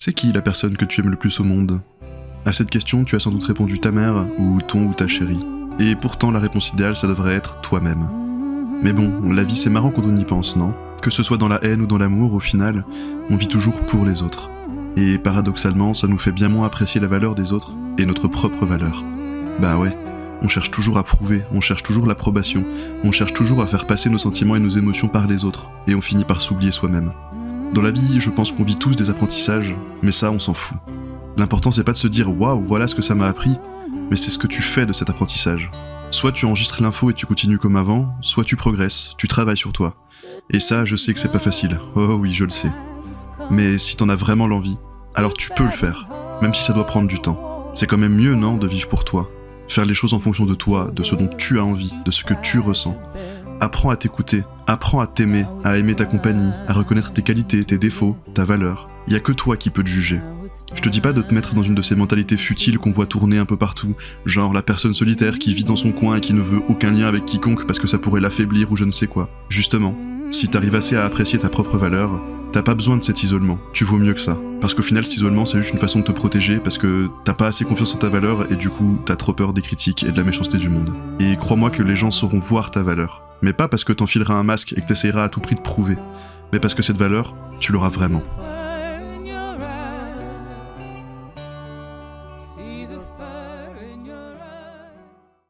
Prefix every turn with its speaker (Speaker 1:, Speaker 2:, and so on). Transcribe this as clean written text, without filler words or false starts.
Speaker 1: C'est qui la personne que tu aimes le plus au monde? À cette question, tu as sans doute répondu ta mère, ou ton ou ta chérie. Et pourtant, la réponse idéale, ça devrait être toi-même. Mais bon, la vie c'est marrant quand on y pense, non? Que ce soit dans la haine ou dans l'amour, au final, on vit toujours pour les autres. Et paradoxalement, ça nous fait bien moins apprécier la valeur des autres, et notre propre valeur. Bah ouais, on cherche toujours à prouver, on cherche toujours l'approbation, on cherche toujours à faire passer nos sentiments et nos émotions par les autres, et on finit par s'oublier soi-même. Dans la vie, je pense qu'on vit tous des apprentissages, mais ça, on s'en fout. L'important, c'est pas de se dire « Waouh, voilà ce que ça m'a appris », mais c'est ce que tu fais de cet apprentissage. Soit tu enregistres l'info et tu continues comme avant, soit tu progresses, tu travailles sur toi. Et ça, je sais que c'est pas facile. Oh oui, je le sais. Mais si t'en as vraiment l'envie, alors tu peux le faire, même si ça doit prendre du temps. C'est quand même mieux, non, de vivre pour toi. Faire les choses en fonction de toi, de ce dont tu as envie, de ce que tu ressens. Apprends à t'écouter, apprends à t'aimer, à aimer ta compagnie, à reconnaître tes qualités, tes défauts, ta valeur. Y a que toi qui peux te juger. Je te dis pas de te mettre dans une de ces mentalités futiles qu'on voit tourner un peu partout, genre la personne solitaire qui vit dans son coin et qui ne veut aucun lien avec quiconque parce que ça pourrait l'affaiblir ou je ne sais quoi. Justement, si t'arrives assez à apprécier ta propre valeur, t'as pas besoin de cet isolement, tu vaux mieux que ça. Parce qu'au final, cet isolement, c'est juste une façon de te protéger parce que t'as pas assez confiance en ta valeur et du coup, t'as trop peur des critiques et de la méchanceté du monde. Et crois-moi que les gens sauront voir ta valeur. Mais pas parce que t'enfileras un masque et que t'essayeras à tout prix de prouver, mais parce que cette valeur, tu l'auras vraiment.